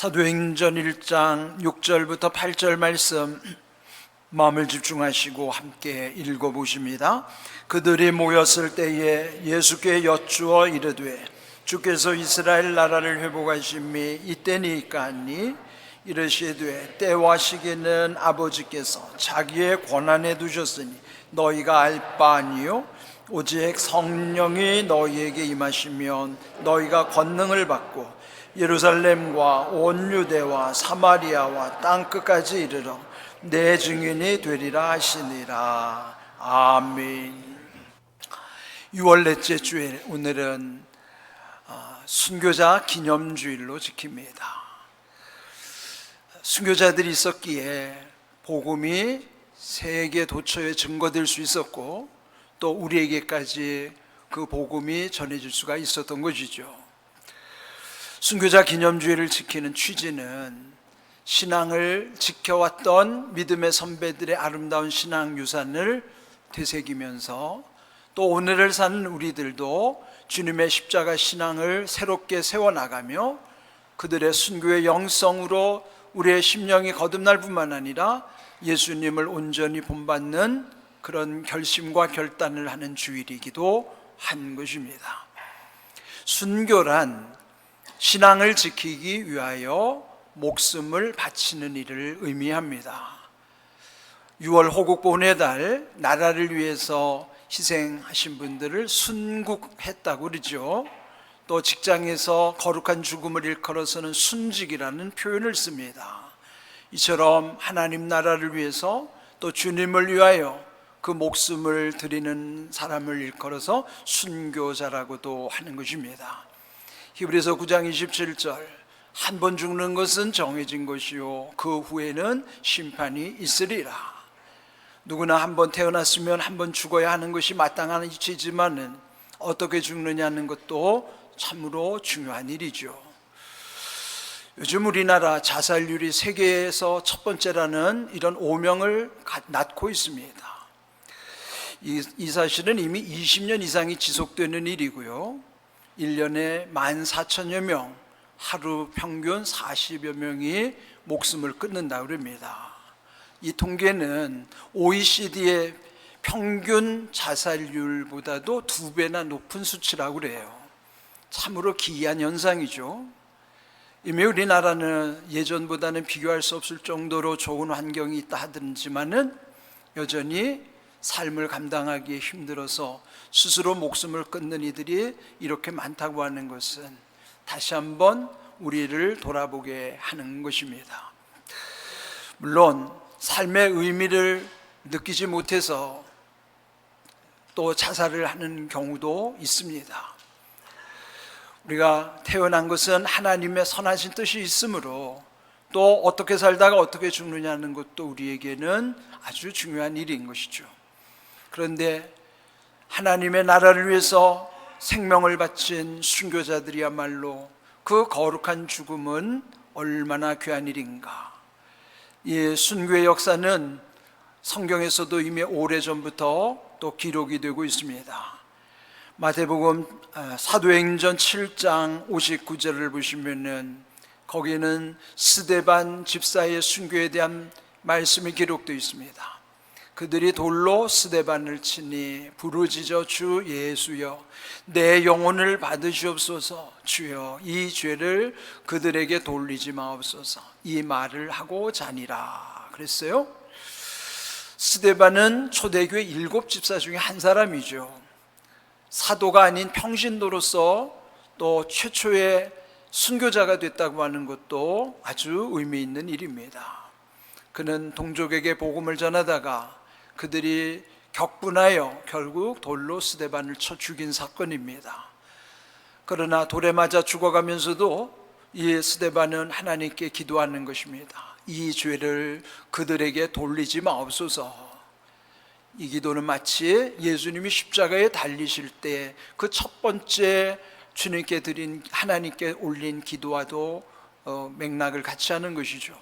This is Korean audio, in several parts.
사도행전 1장 6절부터 8절 말씀 마음을 집중하시고 함께 읽어보십니다. 그들이 모였을 때에 예수께 여쭈어 이르되 주께서 이스라엘 나라를 회복하심이 이때니까 하니 이르시되 때와 시기는 아버지께서 자기의 권한에 두셨으니 너희가 알 바 아니요 오직 성령이 너희에게 임하시면 너희가 권능을 받고 예루살렘과 온 유대와 사마리아와 땅끝까지 이르러 내 증인이 되리라 하시니라. 아멘. 6월 넷째 주일, 오늘은 순교자 기념주일로 지킵니다. 순교자들이 있었기에 복음이 세계 도처에 증거될 수 있었고 또 우리에게까지 그 복음이 전해질 수가 있었던 것이죠. 순교자 기념주일을 지키는 취지는 신앙을 지켜왔던 믿음의 선배들의 아름다운 신앙 유산을 되새기면서 또 오늘을 사는 우리들도 주님의 십자가 신앙을 새롭게 세워나가며 그들의 순교의 영성으로 우리의 심령이 거듭날 뿐만 아니라 예수님을 온전히 본받는 그런 결심과 결단을 하는 주일이기도 한 것입니다. 순교란 신앙을 지키기 위하여 목숨을 바치는 일을 의미합니다. 6월 호국 보내달 나라를 위해서 희생하신 분들을 순국했다고 그러죠. 또 직장에서 거룩한 죽음을 일컬어서는 순직이라는 표현을 씁니다. 이처럼 하나님 나라를 위해서 또 주님을 위하여 그 목숨을 드리는 사람을 일컬어서 순교자라고도 하는 것입니다. 히브리서 9장 27절 한 번 죽는 것은 정해진 것이요 그 후에는 심판이 있으리라. 누구나 한 번 태어났으면 한 번 죽어야 하는 것이 마땅한 이치지만은 어떻게 죽느냐는 것도 참으로 중요한 일이죠. 요즘 우리나라 자살률이 세계에서 첫 번째라는 이런 오명을 낳고 있습니다. 이 사실은 이미 20년 이상이 지속되는 일이고요. 1년에 14,000여 명, 하루 평균 40여 명이 목숨을 끊는다고 합니다. 이 통계는 OECD의 평균 자살률보다도 2배나 높은 수치라고 그래요. 참으로 기이한 현상이죠. 이미 우리나라는 예전보다는 비교할 수 없을 정도로 좋은 환경이 있다 하든지만은 여전히 삶을 감당하기 힘들어서 스스로 목숨을 끊는 이들이 이렇게 많다고 하는 것은 다시 한번 우리를 돌아보게 하는 것입니다. 물론 삶의 의미를 느끼지 못해서 또 자살을 하는 경우도 있습니다. 우리가 태어난 것은 하나님의 선하신 뜻이 있으므로 또 어떻게 살다가 어떻게 죽느냐는 것도 우리에게는 아주 중요한 일인 것이죠. 그런데 하나님의 나라를 위해서 생명을 바친 순교자들이야말로 그 거룩한 죽음은 얼마나 귀한 일인가. 이 순교의 역사는 성경에서도 이미 오래전부터 또 기록이 되고 있습니다. 마태복음 사도행전 7장 59절을 보시면은 거기는 스데반 집사의 순교에 대한 말씀이 기록되어 있습니다. 그들이 돌로 스데반을 치니 부르짖어 주 예수여 내 영혼을 받으시옵소서. 주여 이 죄를 그들에게 돌리지 마옵소서. 이 말을 하고 자니라 그랬어요. 스데반은 초대교회 7 집사 중에 한 사람이죠. 사도가 아닌 평신도로서 또 최초의 순교자가 됐다고 하는 것도 아주 의미 있는 일입니다. 그는 동족에게 복음을 전하다가 그들이 격분하여 결국 돌로 스데반을 쳐 죽인 사건입니다. 그러나 돌에 맞아 죽어가면서도 이 스데반은 하나님께 기도하는 것입니다. 이 죄를 그들에게 돌리지 마옵소서. 이 기도는 마치 예수님이 십자가에 달리실 때 그 첫 번째 주님께 드린 하나님께 올린 기도와도 맥락을 같이 하는 것이죠.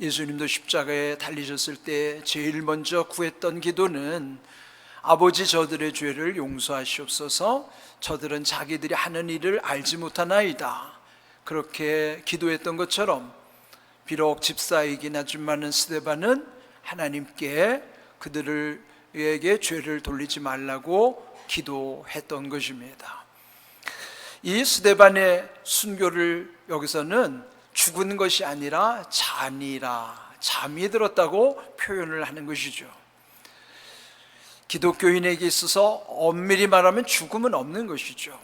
예수님도 십자가에 달리셨을 때 제일 먼저 구했던 기도는 아버지 저들의 죄를 용서하시옵소서. 저들은 자기들이 하는 일을 알지 못하나이다. 그렇게 기도했던 것처럼 비록 집사이긴 하지만은 스데반은 하나님께 그들에게 죄를 돌리지 말라고 기도했던 것입니다. 이 스데반의 순교를 여기서는 죽은 것이 아니라 잠이 들었다고 표현을 하는 것이죠. 기독교인에게 있어서 엄밀히 말하면 죽음은 없는 것이죠.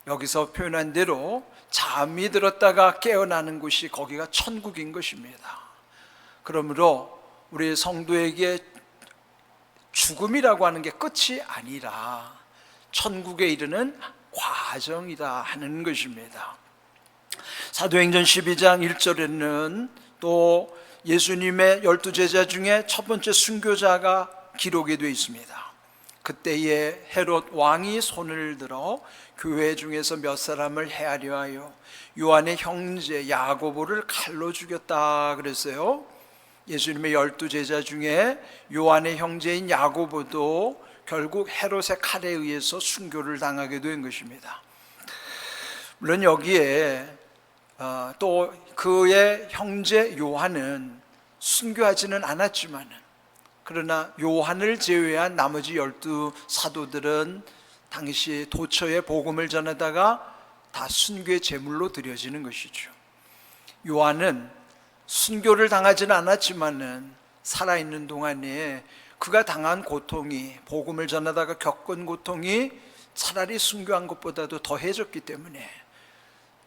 여기서 표현한 대로 잠이 들었다가 깨어나는 곳이 거기가 천국인 것입니다. 그러므로 우리 성도에게 죽음이라고 하는 게 끝이 아니라 천국에 이르는 과정이라 하는 것입니다. 사도행전 12장 1절에는 또 예수님의 12제자 중에 첫 번째 순교자가 기록이 되어 있습니다. 그때에 헤롯 왕이 손을 들어 교회 중에서 몇 사람을 해하려 하여 요한의 형제 야고보를 칼로 죽였다 그랬어요. 예수님의 12제자 중에 요한의 형제인 야고보도 결국 헤롯의 칼에 의해서 순교를 당하게 된 것입니다. 물론 여기에 또 그의 형제 요한은 순교하지는 않았지만, 그러나 요한을 제외한 나머지 12사도들은 당시 도처에 복음을 전하다가 다 순교의 제물로 드려지는 것이죠. 요한은 순교를 당하지는 않았지만은 살아있는 동안에 그가 당한 고통이, 복음을 전하다가 겪은 고통이 차라리 순교한 것보다도 더해졌기 때문에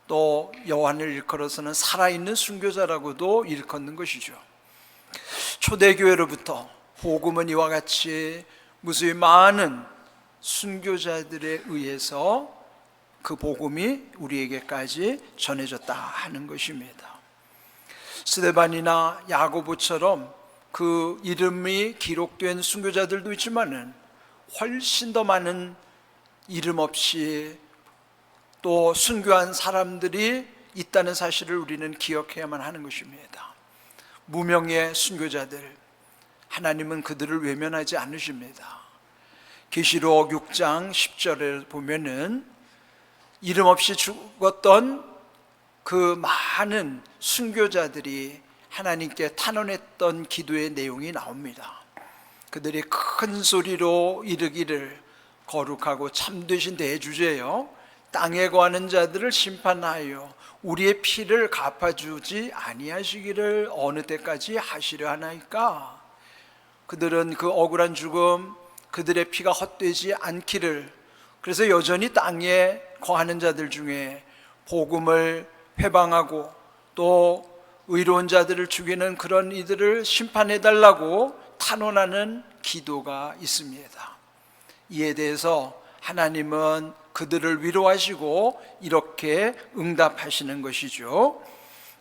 또 요한을 일컬어서는 살아있는 순교자라고도 일컫는 것이죠. 초대교회로부터 복음은 이와 같이 무수히 많은 순교자들에 의해서 그 복음이 우리에게까지 전해졌다 하는 것입니다. 스데반이나 야고보처럼 그 이름이 기록된 순교자들도 있지만은 훨씬 더 많은 이름 없이 또 순교한 사람들이 있다는 사실을 우리는 기억해야만 하는 것입니다. 무명의 순교자들, 하나님은 그들을 외면하지 않으십니다. 계시록 6장 10절에 보면은 이름 없이 죽었던 그 많은 순교자들이 하나님께 탄원했던 기도의 내용이 나옵니다. 그들이 큰 소리로 이르기를 거룩하고 참되신 대주제여, 땅에 거하는 자들을 심판하여 우리의 피를 갚아주지 아니하시기를 어느 때까지 하시려 하나이까. 그들은 그 억울한 죽음, 그들의 피가 헛되지 않기를, 그래서 여전히 땅에 거하는 자들 중에 복음을 회방하고 또 의로운 자들을 죽이는 그런 이들을 심판해달라고 탄원하는 기도가 있습니다. 이에 대해서 하나님은 그들을 위로하시고 이렇게 응답하시는 것이죠.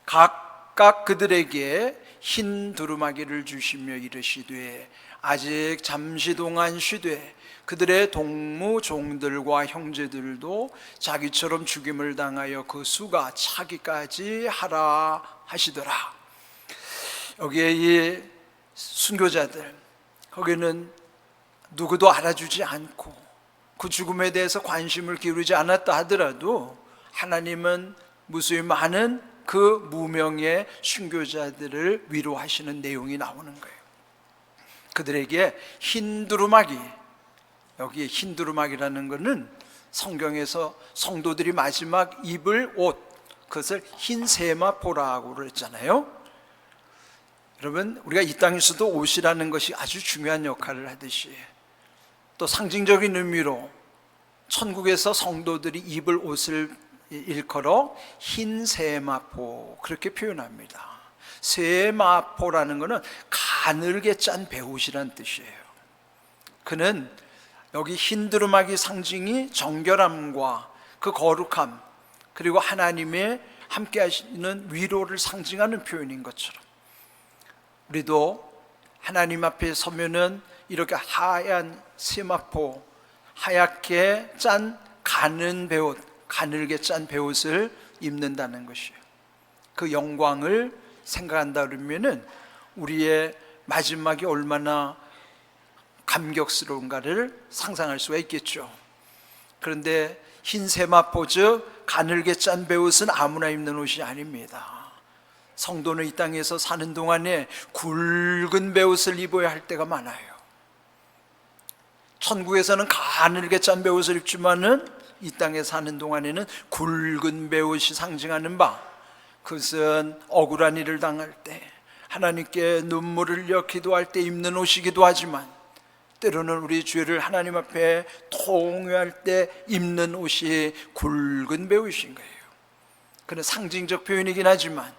각각 그들에게 흰 두루마기를 주시며 이르시되 아직 잠시 동안 쉬되 그들의 동무 종들과 형제들도 자기처럼 죽임을 당하여 그 수가 차기까지 하라 하시더라. 여기에 이 순교자들, 거기는 누구도 알아주지 않고 그 죽음에 대해서 관심을 기울이지 않았다 하더라도 하나님은 무수히 많은 그 무명의 순교자들을 위로하시는 내용이 나오는 거예요. 그들에게 흰 두루마기, 여기에 흰 두루마기라는 것은 성경에서 성도들이 마지막 입을 옷, 그것을 흰 세마포라고 그랬잖아요. 여러분, 우리가 이 땅에서도 옷이라는 것이 아주 중요한 역할을 하듯이 또 상징적인 의미로 천국에서 성도들이 입을 옷을 일컬어 흰 세마포, 그렇게 표현합니다. 세마포라는 것은 가늘게 짠 베옷이란 뜻이에요. 그는 여기 흰 두루마기 상징이 정결함과 그 거룩함, 그리고 하나님의 함께 하시는 위로를 상징하는 표현인 것처럼 우리도 하나님 앞에 서면은 이렇게 하얀 세마포, 하얗게 짠 가는 베옷, 가늘게 짠 베옷을 입는다는 것이에요. 그 영광을 생각한다 그러면은 우리의 마지막이 얼마나 감격스러운가를 상상할 수가 있겠죠. 그런데 흰 세마포 즉 가늘게 짠 베옷은 아무나 입는 옷이 아닙니다. 성도는 이 땅에서 사는 동안에 굵은 베옷을 입어야 할 때가 많아요. 천국에서는 가늘게 짠 베옷을 입지만은 이 땅에 사는 동안에는 굵은 베옷이 상징하는 바, 그것은 억울한 일을 당할 때, 하나님께 눈물을 흘려 기도할 때 입는 옷이기도 하지만, 때로는 우리 죄를 하나님 앞에 통회할 때 입는 옷이 굵은 베옷인 거예요. 그는 상징적 표현이긴 하지만,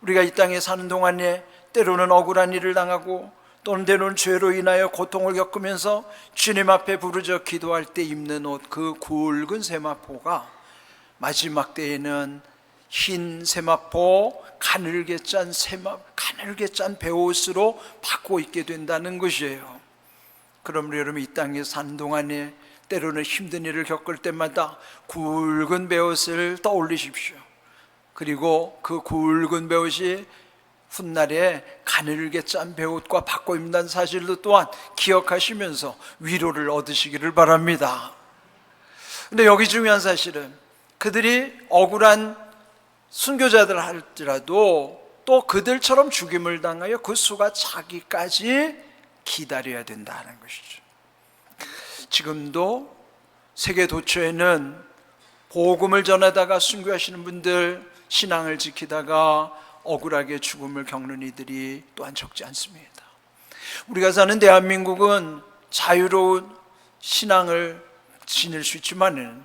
우리가 이 땅에 사는 동안에 때로는 억울한 일을 당하고 또는 때로는 죄로 인하여 고통을 겪으면서 주님 앞에 부르짖어 기도할 때 입는 옷, 그 굵은 세마포가 마지막 때에는 흰 세마포, 가늘게 짠 베옷으로 바꿔 입게 된다는 것이에요. 그럼 여러분, 이 땅에 사는 동안에 때로는 힘든 일을 겪을 때마다 굵은 베옷을 떠올리십시오. 그리고 그 굵은 베옷이 훗날에 가늘게 짠 베옷과 바꿔 입는다는 사실도 또한 기억하시면서 위로를 얻으시기를 바랍니다. 근데 여기 중요한 사실은, 그들이 억울한 순교자들 할지라도 또 그들처럼 죽임을 당하여 그 수가 차기까지 기다려야 된다는 것이죠. 지금도 세계 도처에는 복음을 전하다가 순교하시는 분들, 신앙을 지키다가 억울하게 죽음을 겪는 이들이 또한 적지 않습니다. 우리가 사는 대한민국은 자유로운 신앙을 지닐 수 있지만은,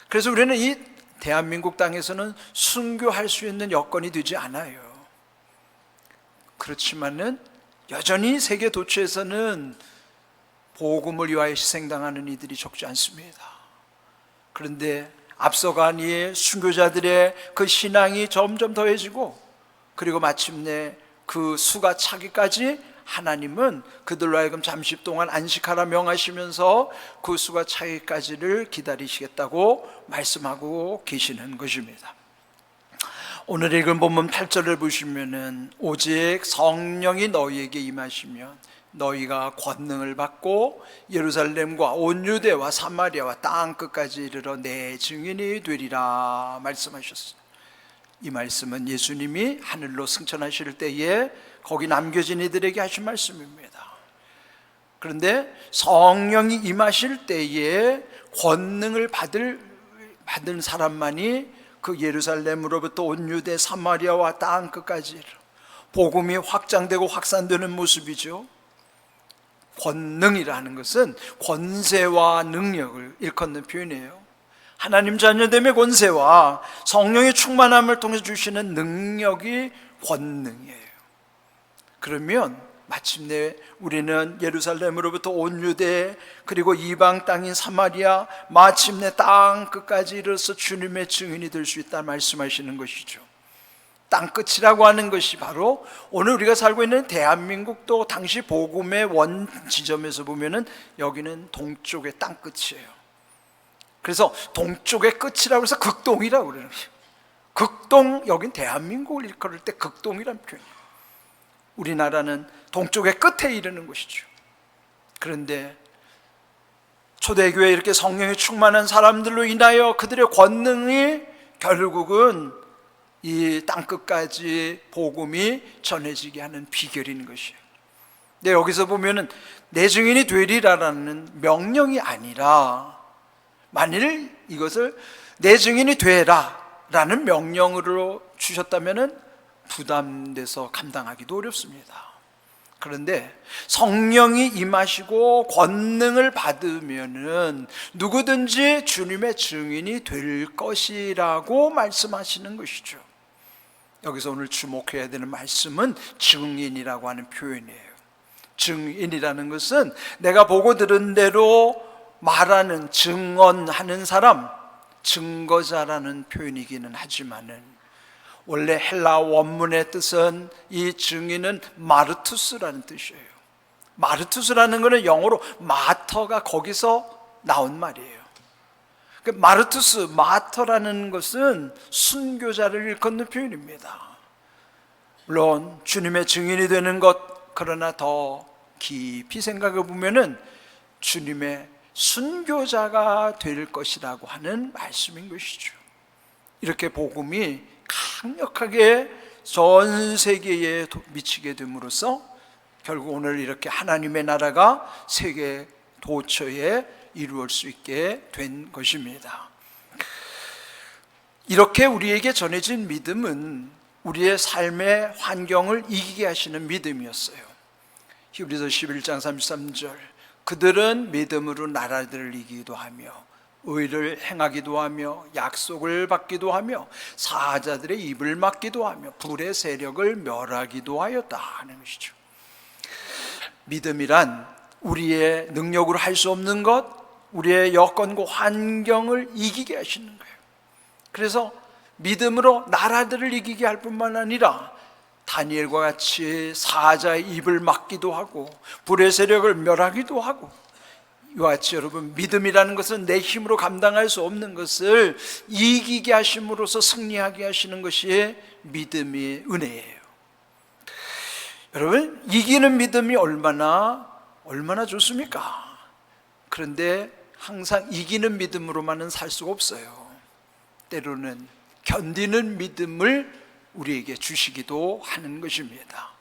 그래서 우리는 이 대한민국 땅에서는 순교할 수 있는 여건이 되지 않아요. 그렇지만은 여전히 세계 도처에서는 복음을 위하여 희생당하는 이들이 적지 않습니다. 그런데 앞서간 이 순교자들의 그 신앙이 점점 더해지고, 그리고 마침내 그 수가 차기까지 하나님은 그들로 하여금 잠시 동안 안식하라 명하시면서 그 수가 차기까지를 기다리시겠다고 말씀하고 계시는 것입니다. 오늘 읽은 본문 8절을 보시면은, 오직 성령이 너희에게 임하시면 너희가 권능을 받고 예루살렘과 온 유대와 사마리아와 땅 끝까지 이르러 내 증인이 되리라 말씀하셨어요. 이 말씀은 예수님이 하늘로 승천하실 때에 거기 남겨진 이들에게 하신 말씀입니다. 그런데 성령이 임하실 때에 권능을 받은 사람만이 그 예루살렘으로부터 온 유대 사마리아와 땅 끝까지 복음이 확장되고 확산되는 모습이죠. 권능이라는 것은 권세와 능력을 일컫는 표현이에요. 하나님 자녀됨의 권세와 성령의 충만함을 통해 주시는 능력이 권능이에요. 그러면 마침내 우리는 예루살렘으로부터 온 유대, 그리고 이방 땅인 사마리아, 마침내 땅 끝까지 이르러서 주님의 증인이 될 수 있다 말씀하시는 것이죠. 땅 끝이라고 하는 것이 바로 오늘 우리가 살고 있는 대한민국도 당시 복음의 원 지점에서 보면은 여기는 동쪽의 땅 끝이에요. 그래서 동쪽의 끝이라고 해서 극동이라고 그래요. 극동, 여긴 대한민국을 일컬을 때 극동이라는 표현이에요. 우리나라는 동쪽의 끝에 이르는 것이죠. 그런데 초대교회에 이렇게 성령이 충만한 사람들로 인하여 그들의 권능이 결국은 이 땅끝까지 복음이 전해지게 하는 비결인 것이에요. 근데 여기서 보면은 내 증인이 되리라라는 명령이 아니라, 만일 이것을 내 증인이 되라 라는 명령으로 주셨다면은 부담돼서 감당하기도 어렵습니다. 그런데 성령이 임하시고 권능을 받으면은 누구든지 주님의 증인이 될 것이라고 말씀하시는 것이죠. 여기서 오늘 주목해야 되는 말씀은 증인이라고 하는 표현이에요. 증인이라는 것은 내가 보고 들은 대로 말하는, 증언하는 사람, 증거자라는 표현이기는 하지만은 원래 헬라 원문의 뜻은, 이 증인은 마르투스라는 뜻이에요. 마르투스라는 것은 영어로 마터가 거기서 나온 말이에요. 마르투스, 마터라는 것은 순교자를 일컫는 표현입니다. 물론 주님의 증인이 되는 것, 그러나 더 깊이 생각해 보면은 주님의 순교자가 될 것이라고 하는 말씀인 것이죠. 이렇게 복음이 강력하게 전 세계에 미치게 됨으로써 결국 오늘 이렇게 하나님의 나라가 세계 도처에 이루어질 수 있게 된 것입니다. 이렇게 우리에게 전해진 믿음은 우리의 삶의 환경을 이기게 하시는 믿음이었어요. 히브리서 11장 33절, 그들은 믿음으로 나라들을 이기기도 하며 의를 행하기도 하며 약속을 받기도 하며 사자들의 입을 막기도 하며 불의 세력을 멸하기도 하였다 하는 것이죠. 믿음이란 우리의 능력으로 할 수 없는 것, 우리의 여건과 환경을 이기게 하시는 거예요. 그래서 믿음으로 나라들을 이기게 할 뿐만 아니라 다니엘과 같이 사자의 입을 막기도 하고 불의 세력을 멸하기도 하고, 이와 같이 여러분, 믿음이라는 것은 내 힘으로 감당할 수 없는 것을 이기게 하심으로써 승리하게 하시는 것이 믿음의 은혜예요. 여러분, 이기는 믿음이 얼마나 좋습니까? 그런데 항상 이기는 믿음으로만은 살 수가 없어요. 때로는 견디는 믿음을 우리에게 주시기도 하는 것입니다.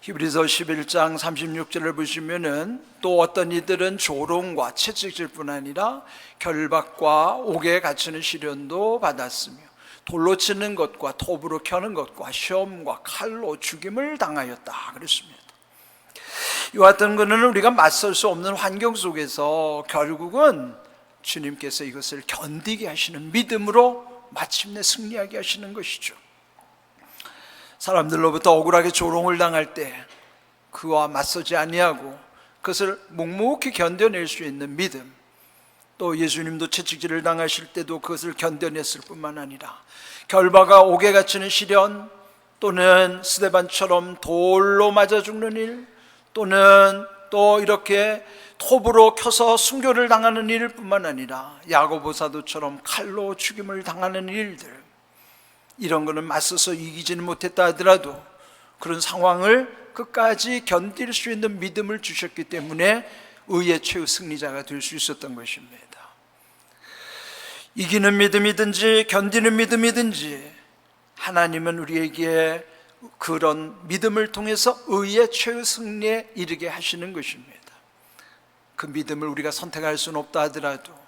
히브리서 11장 36절을 보시면은 또 어떤 이들은 조롱과 채찍질 뿐 아니라 결박과 옥에 갇히는 시련도 받았으며 돌로 치는 것과 톱으로 켜는 것과 시험과 칼로 죽임을 당하였다 그랬습니다. 이와 같은 것은 우리가 맞설 수 없는 환경 속에서 결국은 주님께서 이것을 견디게 하시는 믿음으로 마침내 승리하게 하시는 것이죠. 사람들로부터 억울하게 조롱을 당할 때 그와 맞서지 아니하고 그것을 묵묵히 견뎌낼 수 있는 믿음, 또 예수님도 채찍질을 당하실 때도 그것을 견뎌냈을 뿐만 아니라 결박과 옥에 갇히는 시련, 또는 스데반처럼 돌로 맞아 죽는 일, 또는 또 이렇게 톱으로 켜서 순교를 당하는 일 뿐만 아니라 야고보 사도처럼 칼로 죽임을 당하는 일들, 이런 거는 맞서서 이기지는 못했다 하더라도 그런 상황을 끝까지 견딜 수 있는 믿음을 주셨기 때문에 의의 최후 승리자가 될 수 있었던 것입니다. 이기는 믿음이든지 견디는 믿음이든지 하나님은 우리에게 그런 믿음을 통해서 의의 최후 승리에 이르게 하시는 것입니다. 그 믿음을 우리가 선택할 수는 없다 하더라도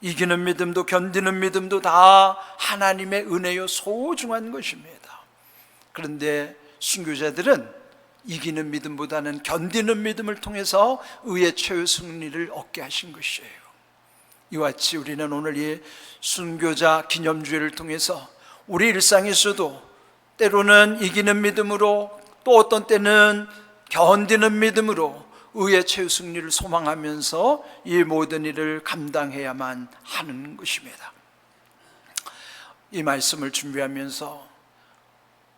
이기는 믿음도 견디는 믿음도 다 하나님의 은혜요 소중한 것입니다. 그런데 순교자들은 이기는 믿음보다는 견디는 믿음을 통해서 의의 최후 승리를 얻게 하신 것이에요. 이와 같이 우리는 오늘 이 순교자 기념주일을 통해서 우리 일상에서도 때로는 이기는 믿음으로, 또 어떤 때는 견디는 믿음으로 의의 최후 승리를 소망하면서 이 모든 일을 감당해야만 하는 것입니다. 이 말씀을 준비하면서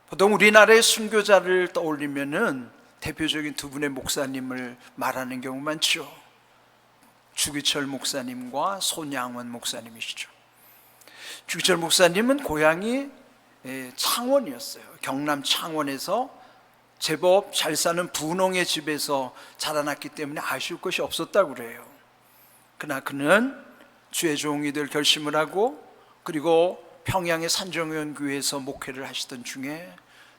보통 우리나라의 순교자를 떠올리면은 대표적인 두 분의 목사님을 말하는 경우 많죠. 주기철 목사님과 손양원 목사님이시죠. 주기철 목사님은 고향이 창원이었어요. 경남 창원에서 제법 잘 사는 분홍의 집에서 자라났기 때문에 아쉬울 것이 없었다고 그래요. 그러나 그는 주의 종이 될 결심을 하고, 그리고 평양의 산정연교회에서 목회를 하시던 중에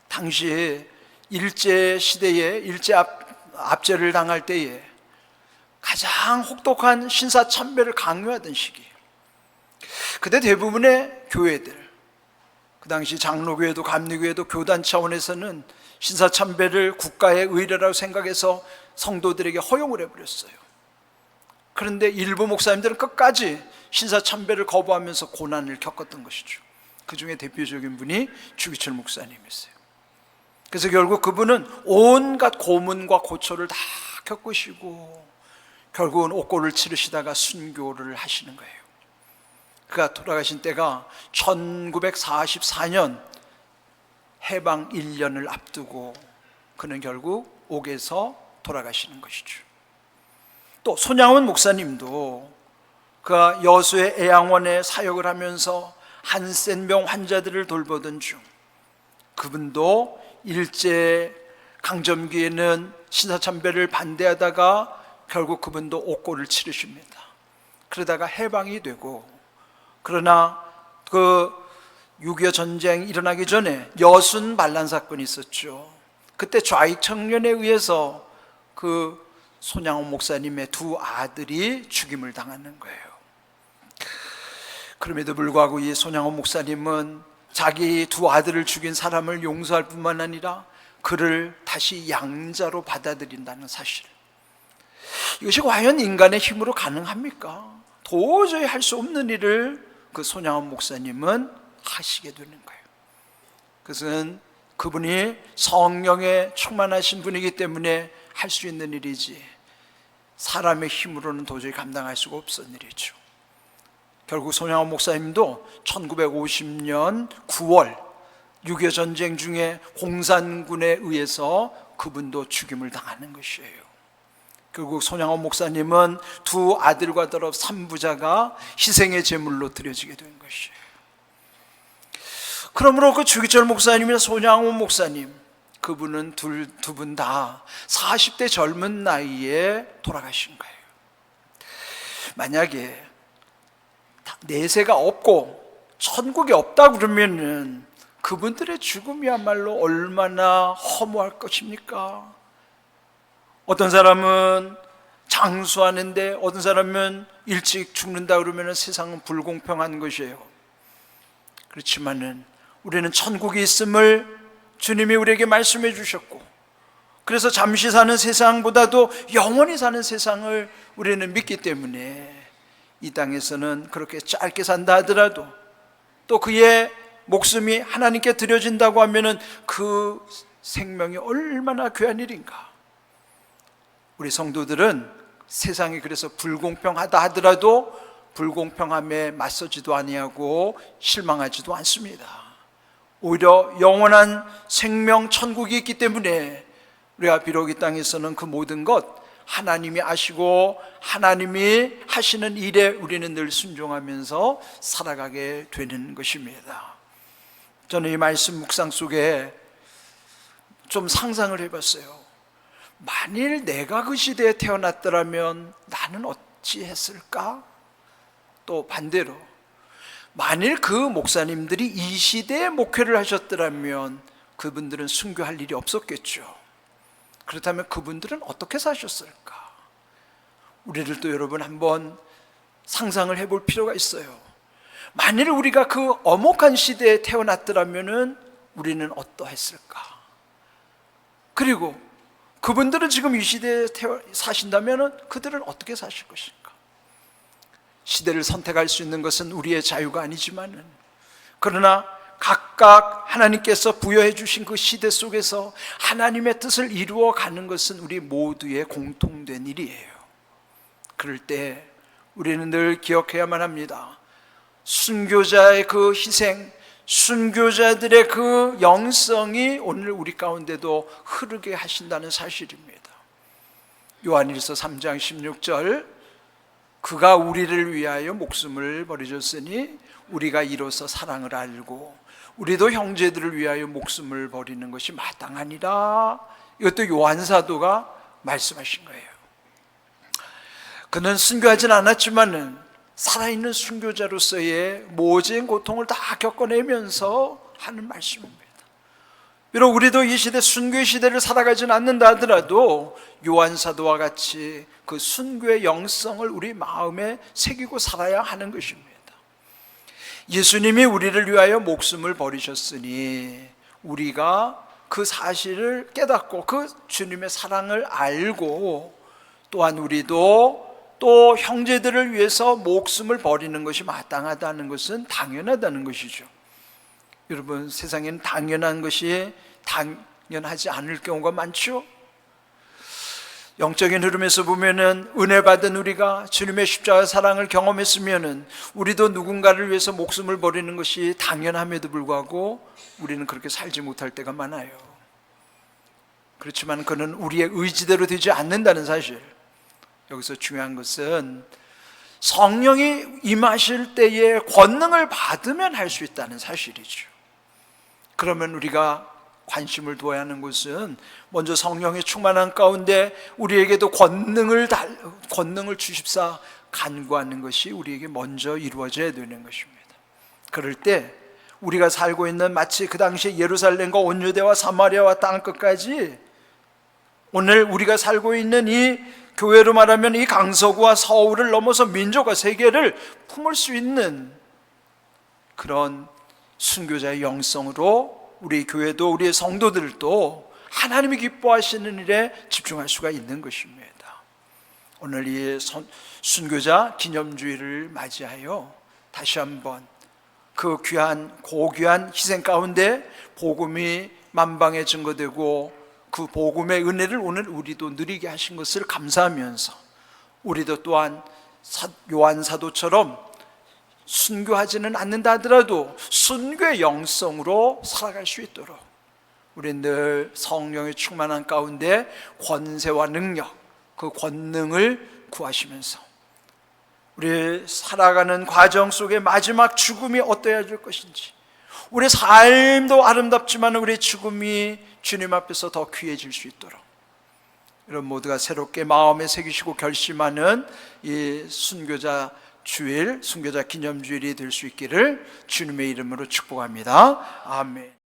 당시에 일제시대에 압제를 당할 때에 가장 혹독한 신사참배를 강요하던 시기예요. 그때 대부분의 교회들, 그 당시 장로교회도 감리교회도 교단 차원에서는 신사참배를 국가의 의례라고 생각해서 성도들에게 허용을 해버렸어요. 그런데 일부 목사님들은 끝까지 신사참배를 거부하면서 고난을 겪었던 것이죠. 그 중에 대표적인 분이 주기철 목사님이었어요. 그래서 결국 그분은 온갖 고문과 고초를 다 겪으시고 결국은 옥고를 치르시다가 순교를 하시는 거예요. 그가 돌아가신 때가 1944년 해방 1년을 앞두고 그는 결국 옥에서 돌아가시는 것이죠. 또 손양원 목사님도 그가 여수의 애양원에 사역을 하면서 한센병 환자들을 돌보던 중 그분도 일제 강점기에는 신사참배를 반대하다가 결국 그분도 옥고를 치르십니다. 그러다가 해방이 되고, 그러나 그 6.25 전쟁 일어나기 전에 여순 반란 사건이 있었죠. 그때 좌익 청년에 의해서 그 손양원 목사님의 두 아들이 죽임을 당하는 거예요. 그럼에도 불구하고 이 손양원 목사님은 자기 두 아들을 죽인 사람을 용서할 뿐만 아니라 그를 다시 양자로 받아들인다는 사실, 이것이 과연 인간의 힘으로 가능합니까? 도저히 할 수 없는 일을 그 손양원 목사님은 하시게 되는 거예요. 그것은 그분이 성령에 충만하신 분이기 때문에 할 수 있는 일이지, 사람의 힘으로는 도저히 감당할 수가 없었던 일이죠. 결국 손양원 목사님도 1950년 9월 6.25 전쟁 중에 홍산군에 의해서 그분도 죽임을 당하는 것이에요. 결국 손양원 목사님은 두 아들과 더불어 3부자가 희생의 제물로 드려지게 된 것이에요. 그러므로 그 주기철 목사님이나 손양원 목사님, 그분은 두 분 다 40대 젊은 나이에 돌아가신 거예요. 만약에 내세가 없고 천국이 없다 그러면은 그분들의 죽음이야말로 얼마나 허무할 것입니까? 어떤 사람은 장수하는데 어떤 사람은 일찍 죽는다 그러면 세상은 불공평한 것이에요. 그렇지만은 우리는 천국이 있음을 주님이 우리에게 말씀해 주셨고, 그래서 잠시 사는 세상보다도 영원히 사는 세상을 우리는 믿기 때문에 이 땅에서는 그렇게 짧게 산다 하더라도 또 그의 목숨이 하나님께 드려진다고 하면은 그 생명이 얼마나 귀한 일인가. 우리 성도들은 세상이 그래서 불공평하다 하더라도 불공평함에 맞서지도 아니하고 실망하지도 않습니다. 오히려 영원한 생명 천국이 있기 때문에 우리가 비록 이 땅에서는 그 모든 것 하나님이 아시고 하나님이 하시는 일에 우리는 늘 순종하면서 살아가게 되는 것입니다. 저는 이 말씀 묵상 속에 좀 상상을 해봤어요. 만일 내가 그 시대에 태어났더라면 나는 어찌 했을까? 또 반대로 만일 그 목사님들이 이 시대에 목회를 하셨더라면 그분들은 순교할 일이 없었겠죠. 그렇다면 그분들은 어떻게 사셨을까? 우리를 또 여러분 한번 상상을 해볼 필요가 있어요. 만일 우리가 그 엄혹한 시대에 태어났더라면 우리는 어떠했을까? 그리고 그분들은 지금 이 시대에 사신다면 그들은 어떻게 사실 것인가? 시대를 선택할 수 있는 것은 우리의 자유가 아니지만은, 그러나 각각 하나님께서 부여해 주신 그 시대 속에서 하나님의 뜻을 이루어가는 것은 우리 모두의 공통된 일이에요. 그럴 때 우리는 늘 기억해야만 합니다. 순교자의 그 희생, 순교자들의 그 영성이 오늘 우리 가운데도 흐르게 하신다는 사실입니다. 요한일서 3장 16절, 그가 우리를 위하여 목숨을 버리셨으니 우리가 이로써 사랑을 알고 우리도 형제들을 위하여 목숨을 버리는 것이 마땅하니라. 이것도 요한 사도가 말씀하신 거예요. 그는 순교하진 않았지만은 살아있는 순교자로서의 모진 고통을 다 겪어내면서 하는 말씀입니다. 비록 우리도 이 시대 순교의 시대를 살아가진 않는다 하더라도 요한 사도와 같이 그 순교의 영성을 우리 마음에 새기고 살아야 하는 것입니다. 예수님이 우리를 위하여 목숨을 버리셨으니 우리가 그 사실을 깨닫고 그 주님의 사랑을 알고 또한 우리도 또 형제들을 위해서 목숨을 버리는 것이 마땅하다는 것은 당연하다는 것이죠. 여러분, 세상에는 당연한 것이 당연하지 않을 경우가 많죠. 영적인 흐름에서 보면은 은혜 받은 우리가 주님의 십자가 사랑을 경험했으면은 우리도 누군가를 위해서 목숨을 버리는 것이 당연함에도 불구하고 우리는 그렇게 살지 못할 때가 많아요. 그렇지만 그는 우리의 의지대로 되지 않는다는 사실. 여기서 중요한 것은 성령이 임하실 때에 권능을 받으면 할 수 있다는 사실이죠. 그러면 우리가 관심을 두어야 하는 것은 먼저 성령의 충만한 가운데 우리에게도 권능을 주십사 간구하는 것이 우리에게 먼저 이루어져야 되는 것입니다. 그럴 때 우리가 살고 있는 마치 그 당시 예루살렘과 온 유대와 사마리아와 땅끝까지 오늘 우리가 살고 있는 이 교회로 말하면 이 강서구와 서울을 넘어서 민족과 세계를 품을 수 있는 그런 순교자의 영성으로 우리 교회도 우리의 성도들도 하나님이 기뻐하시는 일에 집중할 수가 있는 것입니다. 오늘 이 순교자 기념주일을 맞이하여 다시 한번 그 고귀한 희생 가운데 복음이 만방에 증거되고 그 복음의 은혜를 오늘 우리도 누리게 하신 것을 감사하면서 우리도 또한 요한 사도처럼 순교하지는 않는다 하더라도 순교의 영성으로 살아갈 수 있도록 우리 늘 성령의 충만한 가운데 권세와 능력, 그 권능을 구하시면서 우리 살아가는 과정 속에 마지막 죽음이 어떠해야 될 것인지, 우리 삶도 아름답지만 우리 죽음이 주님 앞에서 더 귀해질 수 있도록 이런 모두가 새롭게 마음에 새기시고 결심하는 이 순교자 주일, 순교자 기념주일이 될 수 있기를 주님의 이름으로 축복합니다. 아멘.